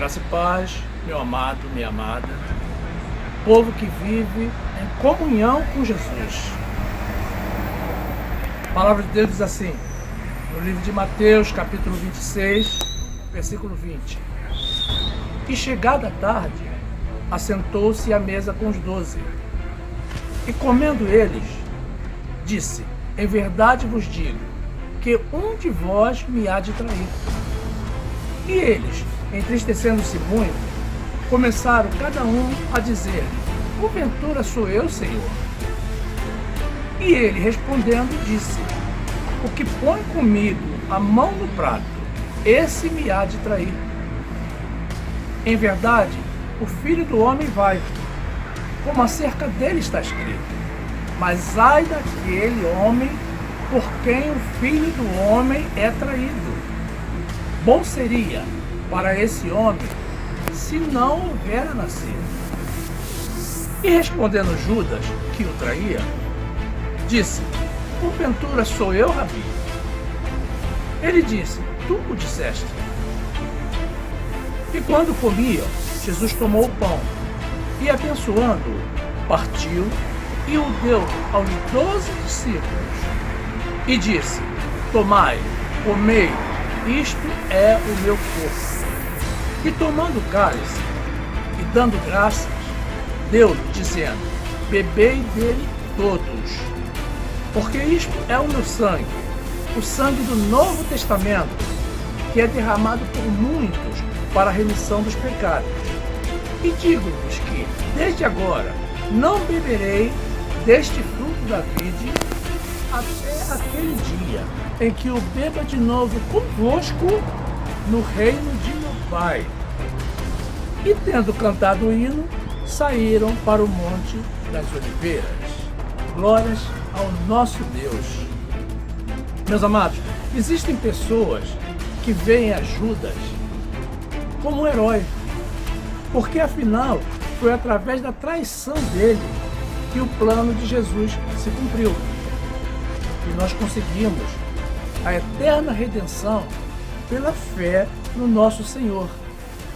Graça e paz, meu amado, minha amada, povo que vive em comunhão com Jesus. A palavra de Deus diz assim, no livro de Mateus, capítulo 26, versículo 20. E chegada a tarde, assentou-se à mesa com os 12. E comendo eles, disse, em verdade vos digo, que um de vós me há de trair. E eles, entristecendo-se muito, começaram cada um a dizer, porventura sou eu, Senhor? E ele, respondendo, disse, o que põe comigo a mão no prato, esse me há de trair. Em verdade, o Filho do Homem vai, como acerca dele está escrito. Mas ai daquele homem por quem o Filho do Homem é traído. Bom seria para esse homem se não houvera nascido. E respondendo Judas, que o traía, disse, porventura sou eu, Rabi? Ele disse, tu o disseste. E quando comiam, Jesus tomou o pão e, abençoando-o, partiu e o deu aos 12 discípulos. E disse, tomai, comei, isto é o meu corpo. E tomando o cálice, e dando graças, deu-lhe, dizendo, bebei dele todos, porque isto é o meu sangue, o sangue do Novo Testamento, que é derramado por muitos para a remissão dos pecados. E digo-vos que, desde agora, não beberei deste fruto da vide até aquele dia em que o beba de novo convosco no reino de meu Pai. E tendo cantado o hino, saíram para o Monte das Oliveiras. Glórias ao nosso Deus. Meus amados, existem pessoas que veem a Judas como um herói, porque afinal foi através da traição dele que o plano de Jesus se cumpriu. E nós conseguimos a eterna redenção pela fé no nosso Senhor.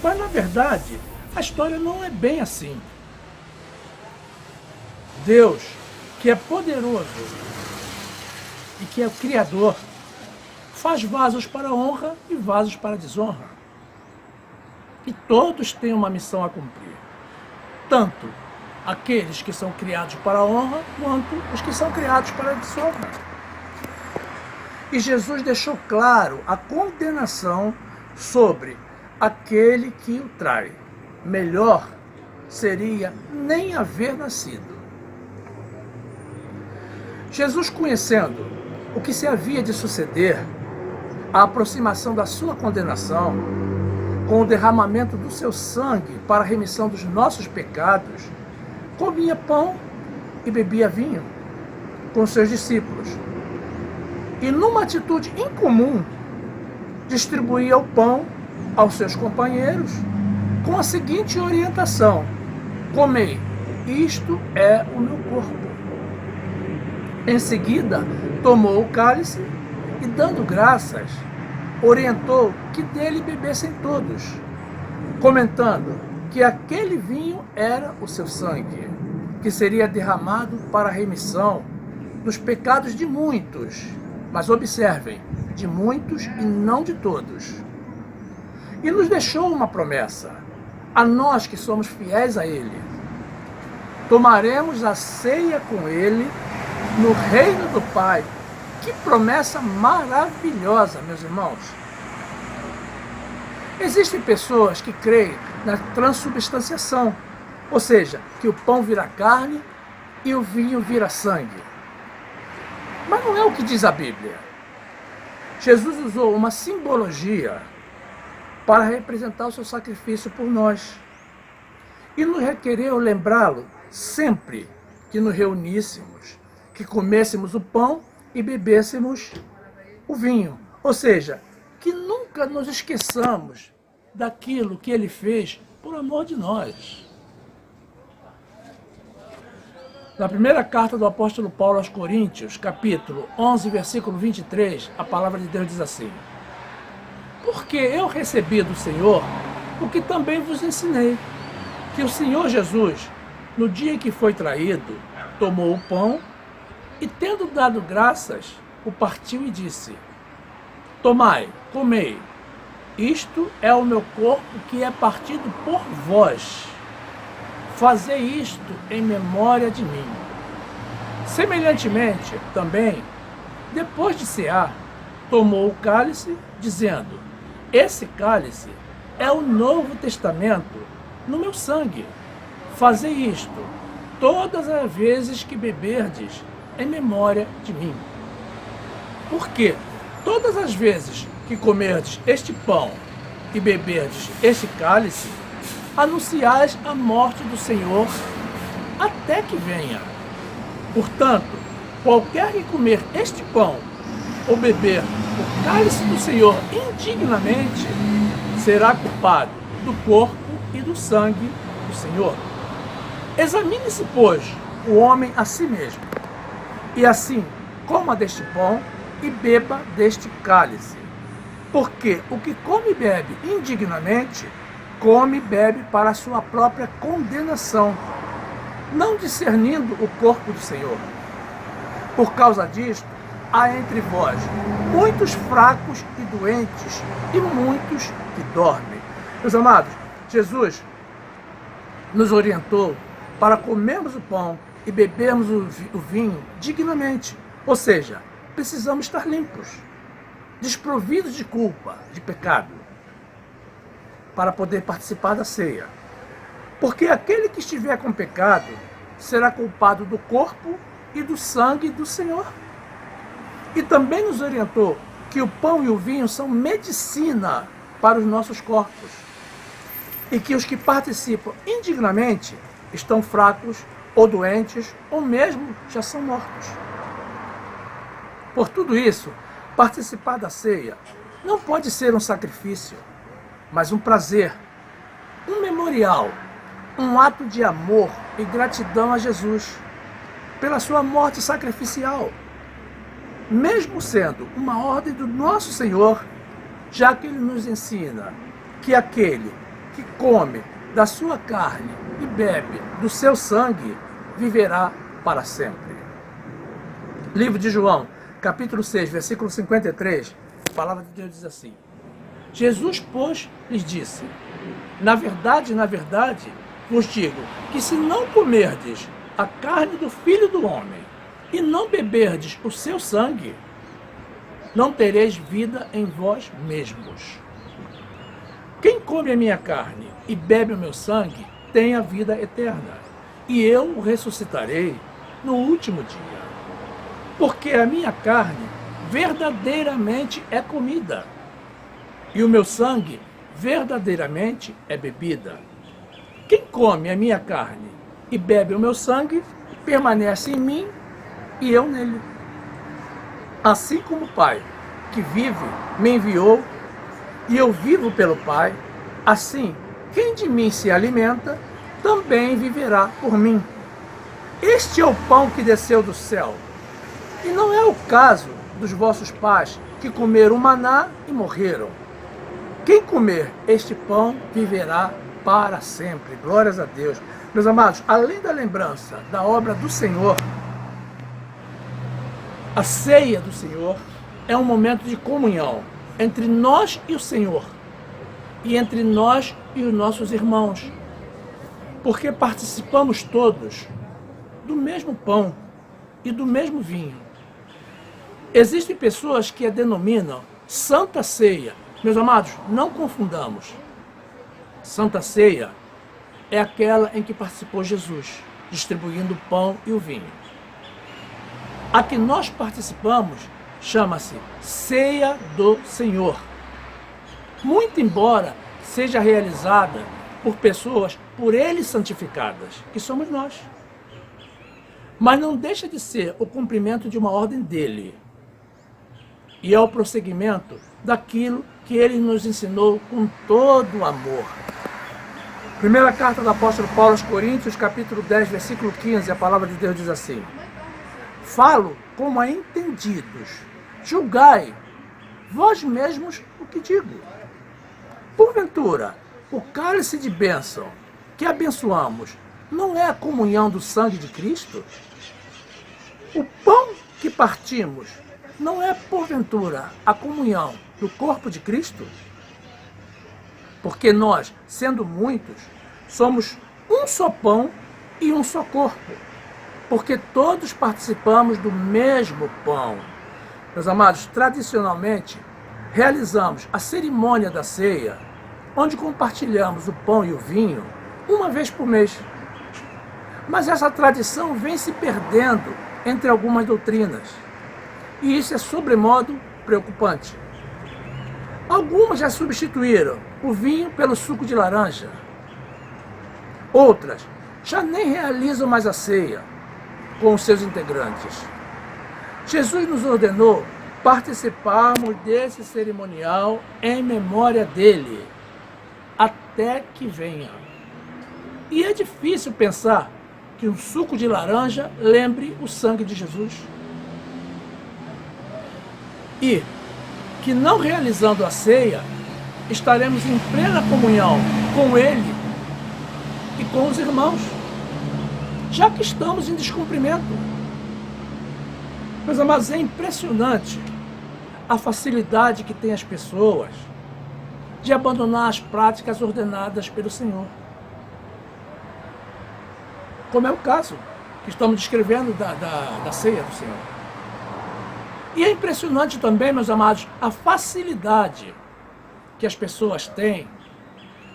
Mas, na verdade, a história não é bem assim. Deus, que é poderoso e que é o Criador, faz vasos para honra e vasos para desonra. E todos têm uma missão a cumprir. Tanto aqueles que são criados para a honra, quanto os que são criados para a desonra. E Jesus deixou claro a condenação sobre aquele que o trai. Melhor seria nem haver nascido. Jesus, conhecendo o que se havia de suceder, a aproximação da sua condenação, com o derramamento do seu sangue para a remissão dos nossos pecados, comia pão e bebia vinho com seus discípulos. E numa atitude incomum, distribuía o pão aos seus companheiros com a seguinte orientação, comei, isto é o meu corpo. Em seguida, tomou o cálice e, dando graças, orientou que dele bebessem todos, comentando que aquele vinho era o seu sangue, que seria derramado para a remissão dos pecados de muitos. Mas observem, de muitos e não de todos. E nos deixou uma promessa, a nós que somos fiéis a Ele. Tomaremos a ceia com Ele no reino do Pai. Que promessa maravilhosa, meus irmãos. Existem pessoas que creem na transubstanciação, ou seja, que o pão vira carne e o vinho vira sangue. Mas não é o que diz a Bíblia. Jesus usou uma simbologia para representar o seu sacrifício por nós. E nos requereu lembrá-lo sempre que nos reuníssemos, que comêssemos o pão e bebêssemos o vinho. Ou seja, que nunca nos esqueçamos daquilo que ele fez por amor de nós. Na primeira carta do apóstolo Paulo aos Coríntios, capítulo 11, versículo 23, a palavra de Deus diz assim: Porque eu recebi do Senhor o que também vos ensinei, que o Senhor Jesus, no dia em que foi traído, tomou o pão e, tendo dado graças, o partiu e disse: tomai, comei, isto é o meu corpo que é partido por vós. Fazei isto em memória de mim. Semelhantemente, também, depois de cear, tomou o cálice, dizendo: esse cálice é o Novo Testamento no meu sangue. Fazei isto todas as vezes que beberdes em memória de mim. Porque todas as vezes que comerdes este pão e beberdes este cálice, anunciais a morte do Senhor até que venha. Portanto, qualquer que comer este pão ou beber o cálice do Senhor indignamente, será culpado do corpo e do sangue do Senhor. Examine-se, pois, o homem a si mesmo, e assim coma deste pão e beba deste cálice. Porque o que come e bebe indignamente, come e bebe para a sua própria condenação, não discernindo o corpo do Senhor. Por causa disto, há entre vós muitos fracos e doentes, e muitos que dormem. Meus amados, Jesus nos orientou para comermos o pão e bebermos o vinho dignamente. Ou seja, precisamos estar limpos, desprovidos de culpa, de pecado, para poder participar da ceia. Porque aquele que estiver com pecado será culpado do corpo e do sangue do Senhor. E também nos orientou que o pão e o vinho são medicina para os nossos corpos, e que os que participam indignamente estão fracos ou doentes, ou mesmo já são mortos. Por tudo isso, participar da ceia não pode ser um sacrifício, mas um prazer, um memorial, um ato de amor e gratidão a Jesus pela sua morte sacrificial, mesmo sendo uma ordem do nosso Senhor, já que Ele nos ensina que aquele que come da sua carne e bebe do seu sangue viverá para sempre. Livro de João, capítulo 6, versículo 53, a palavra de Deus diz assim: Jesus, pois, lhes disse: na verdade, vos digo que se não comerdes a carne do Filho do Homem e não beberdes o seu sangue, não tereis vida em vós mesmos. Quem come a minha carne e bebe o meu sangue tem a vida eterna, e eu o ressuscitarei no último dia. Porque a minha carne verdadeiramente é comida, e o meu sangue verdadeiramente é bebida. Quem come a minha carne e bebe o meu sangue permanece em mim e eu nele. Assim como o Pai, que vive, me enviou, e eu vivo pelo Pai, assim, quem de mim se alimenta, também viverá por mim. Este é o pão que desceu do céu. E não é o caso dos vossos pais, que comeram maná e morreram. Quem comer este pão viverá para sempre. Glórias a Deus. Meus amados, além da lembrança da obra do Senhor, a ceia do Senhor é um momento de comunhão entre nós e o Senhor, e entre nós e os nossos irmãos, porque participamos todos do mesmo pão e do mesmo vinho. Existem pessoas que a denominam Santa Ceia. Meus amados, não confundamos. Santa Ceia é aquela em que participou Jesus, distribuindo o pão e o vinho. A que nós participamos chama-se Ceia do Senhor. Muito embora seja realizada por pessoas por Ele santificadas, que somos nós. Mas não deixa de ser o cumprimento de uma ordem dele. E é o prosseguimento daquilo que Ele nos ensinou com todo o amor. Primeira carta do apóstolo Paulo aos Coríntios, capítulo 10, versículo 15, a palavra de Deus diz assim: falo como a entendidos, julgai vós mesmos o que digo. Porventura, o cálice de bênção que abençoamos não é a comunhão do sangue de Cristo? O pão que partimos não é, porventura, a comunhão do corpo de Cristo? Porque nós, sendo muitos, somos um só pão e um só corpo, porque todos participamos do mesmo pão. Meus amados, tradicionalmente, realizamos a cerimônia da ceia, onde compartilhamos o pão e o vinho uma vez por mês. Mas essa tradição vem se perdendo entre algumas doutrinas, e isso é sobremodo preocupante. Algumas já substituíram o vinho pelo suco de laranja. Outras já nem realizam mais a ceia com os seus integrantes. Jesus nos ordenou participarmos desse cerimonial em memória dele, até que venha. E é difícil pensar que um suco de laranja lembre o sangue de Jesus. E que não realizando a ceia, estaremos em plena comunhão com ele e com os irmãos, já que estamos em descumprimento. Meus amados, é impressionante a facilidade que tem as pessoas de abandonar as práticas ordenadas pelo Senhor. Como é o caso que estamos descrevendo da ceia do Senhor. E é impressionante também, meus amados, a facilidade que as pessoas têm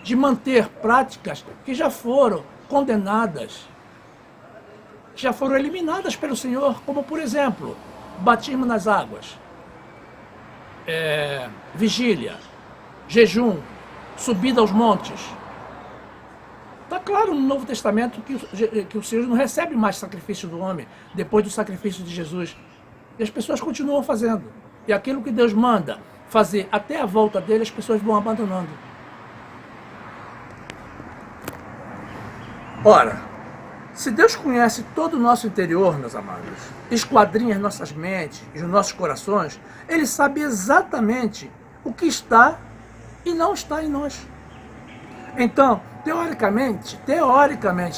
de manter práticas que já foram condenadas, que já foram eliminadas pelo Senhor, como, por exemplo, batismo nas águas, vigília, jejum, subida aos montes. Está claro no Novo Testamento que o Senhor não recebe mais sacrifício do homem depois do sacrifício de Jesus. E as pessoas continuam fazendo. E aquilo que Deus manda fazer até a volta dele, as pessoas vão abandonando. Ora, se Deus conhece todo o nosso interior, meus amados, esquadrinha as nossas mentes e os nossos corações, Ele sabe exatamente o que está e não está em nós. Então, teoricamente,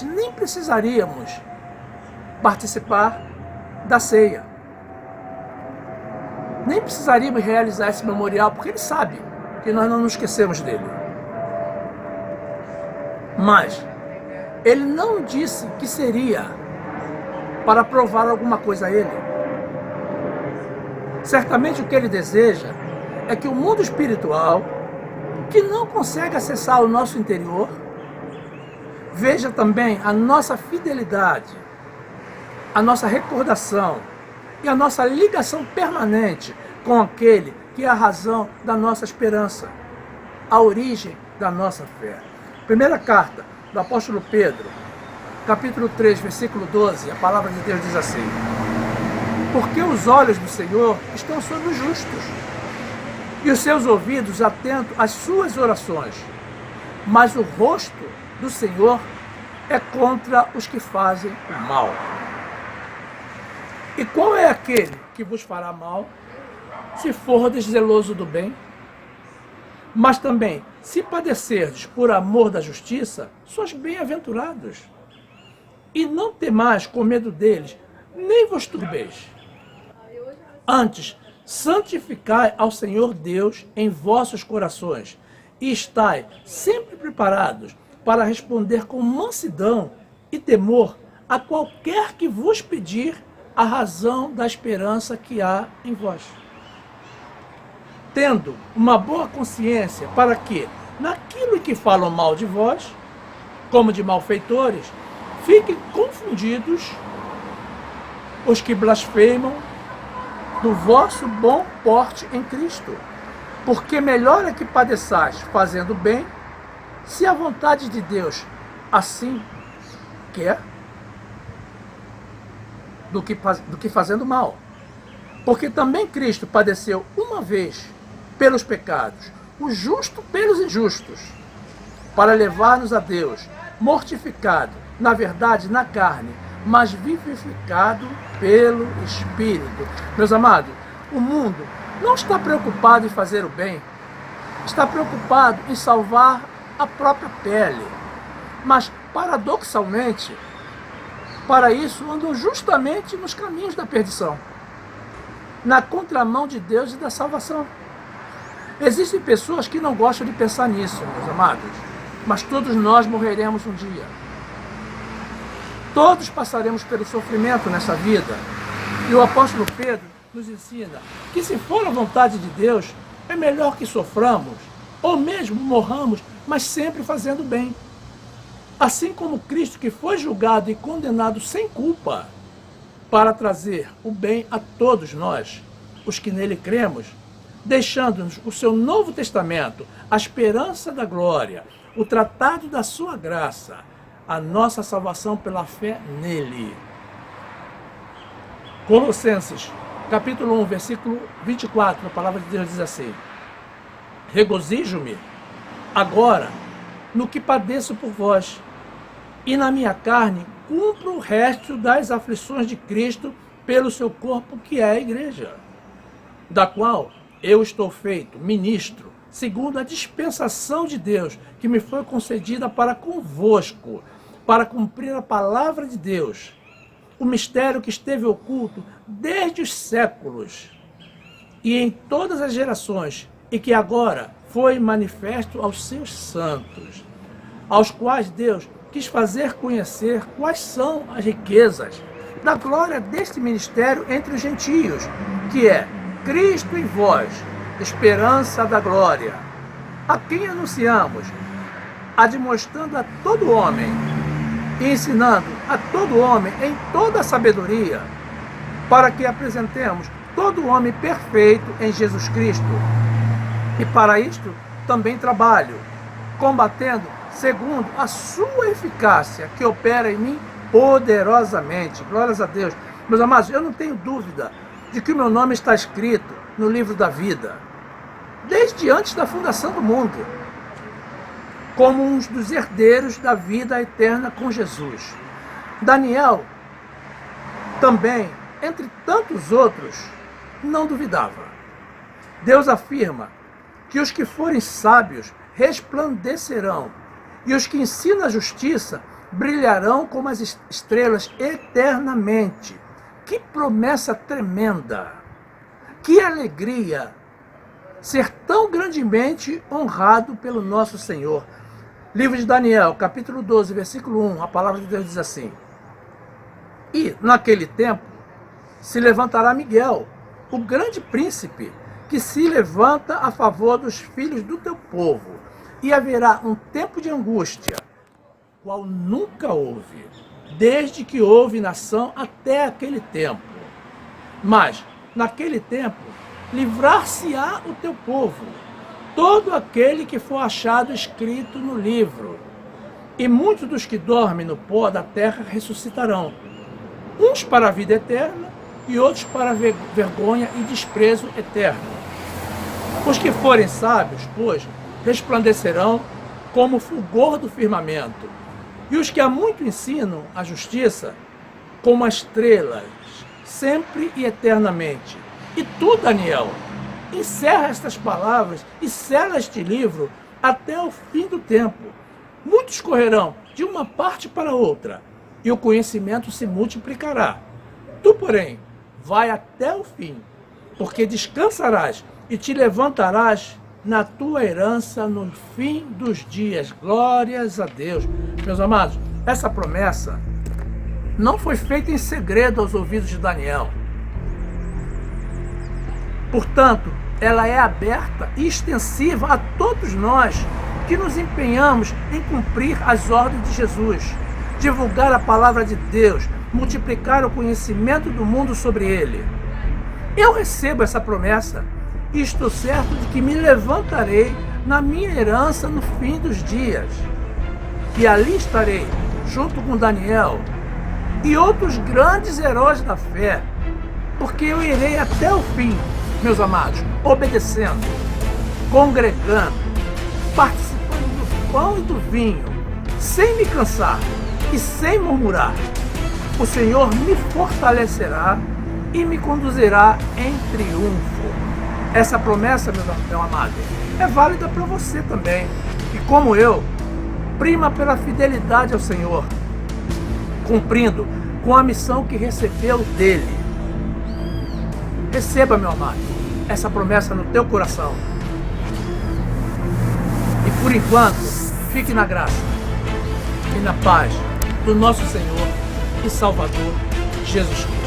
nem precisaríamos participar da ceia. Nem precisaríamos realizar esse memorial, porque Ele sabe que nós não nos esquecemos dele. Mas Ele não disse que seria para provar alguma coisa a Ele. Certamente o que Ele deseja é que o mundo espiritual, que não consegue acessar o nosso interior, veja também a nossa fidelidade, a nossa recordação e a nossa ligação permanente com aquele que é a razão da nossa esperança, a origem da nossa fé. Primeira carta do apóstolo Pedro, capítulo 3, versículo 12, a palavra de Deus diz assim: porque os olhos do Senhor estão sobre os justos, e os seus ouvidos atentos às suas orações, mas o rosto do Senhor é contra os que fazem o mal. E qual é aquele que vos fará mal, se fordes zeloso do bem? Mas também, se padecerdes por amor da justiça, sois bem-aventurados. E não temais com medo deles, nem vos turbeis. Antes, santificai ao Senhor Deus em vossos corações, e estai sempre preparados para responder com mansidão e temor a qualquer que vos pedir a razão da esperança que há em vós. Tendo uma boa consciência para que, naquilo que falam mal de vós, como de malfeitores, fiquem confundidos os que blasfemam do vosso bom porte em Cristo. Porque melhor é que padeçais fazendo bem, se a vontade de Deus assim quer, do que fazendo mal. Porque também Cristo padeceu uma vez pelos pecados, o justo pelos injustos, para levar-nos a Deus, mortificado, na verdade, na carne, mas vivificado pelo Espírito. Meus amados, o mundo não está preocupado em fazer o bem, está preocupado em salvar a própria pele. Mas, paradoxalmente, para isso andam justamente nos caminhos da perdição, na contramão de Deus e da salvação. Existem pessoas que não gostam de pensar nisso, meus amados, mas todos nós morreremos um dia. Todos passaremos pelo sofrimento nessa vida. E o apóstolo Pedro nos ensina que, se for a vontade de Deus, é melhor que soframos, ou mesmo morramos, mas sempre fazendo bem. Assim como Cristo, que foi julgado e condenado sem culpa, para trazer o bem a todos nós, os que nele cremos, deixando-nos o seu Novo Testamento, a esperança da glória, o tratado da sua graça, a nossa salvação pela fé nele. Colossenses, capítulo 1, versículo 24, a palavra de Deus diz assim: regozijo-me agora no que padeço por vós, e na minha carne cumpro o resto das aflições de Cristo pelo seu corpo, que é a igreja, da qual eu estou feito ministro, segundo a dispensação de Deus, que me foi concedida para convosco, para cumprir a palavra de Deus, o mistério que esteve oculto desde os séculos e em todas as gerações, e que agora foi manifesto aos seus santos, aos quais Deus quis fazer conhecer quais são as riquezas da glória deste ministério entre os gentios, que é Cristo em vós, esperança da glória, a quem anunciamos, admoestando a todo homem e ensinando a todo homem em toda a sabedoria, para que apresentemos todo homem perfeito em Jesus Cristo. E para isto também trabalho, combatendo segundo a sua eficácia, que opera em mim poderosamente. Glórias a Deus. Meus amados, eu não tenho dúvida de que o meu nome está escrito no livro da vida, desde antes da fundação do mundo, como um dos herdeiros da vida eterna com Jesus. Daniel também, entre tantos outros, não duvidava. Deus afirma que os que forem sábios resplandecerão, e os que ensinam a justiça brilharão como as estrelas eternamente. Que promessa tremenda! Que alegria ser tão grandemente honrado pelo nosso Senhor. Livro de Daniel, capítulo 12, versículo 1, a palavra de Deus diz assim: e naquele tempo se levantará Miguel, o grande príncipe, que se levanta a favor dos filhos do teu povo, e haverá um tempo de angústia, qual nunca houve, desde que houve nação até aquele tempo. Mas, naquele tempo, livrar-se-á o teu povo, todo aquele que for achado escrito no livro. E muitos dos que dormem no pó da terra ressuscitarão, uns para a vida eterna e outros para a vergonha e desprezo eterno. Os que forem sábios, pois, resplandecerão como o fulgor do firmamento, e os que há muito ensinam a justiça, como as estrelas, sempre e eternamente. E tu, Daniel, encerra estas palavras e sela este livro até o fim do tempo. Muitos correrão de uma parte para outra, e o conhecimento se multiplicará. Tu, porém, vai até o fim, porque descansarás e te levantarás na tua herança no fim dos dias. Glórias a Deus. Meus amados, essa promessa não foi feita em segredo aos ouvidos de Daniel. Portanto, ela é aberta e extensiva a todos nós que nos empenhamos em cumprir as ordens de Jesus, divulgar a palavra de Deus, multiplicar o conhecimento do mundo sobre ele. Eu recebo essa promessa e estou certo de que me levantarei na minha herança no fim dos dias. E ali estarei, junto com Daniel e outros grandes heróis da fé, porque eu irei até o fim, meus amados, obedecendo, congregando, participando do pão e do vinho, sem me cansar e sem murmurar. O Senhor me fortalecerá e me conduzirá em triunfo. Essa promessa, meu amado, é válida para você também. que, como eu, prima pela fidelidade ao Senhor, cumprindo com a missão que recebeu dele. Receba, meu amado, essa promessa no teu coração. E por enquanto, fique na graça e na paz do nosso Senhor e Salvador Jesus Cristo.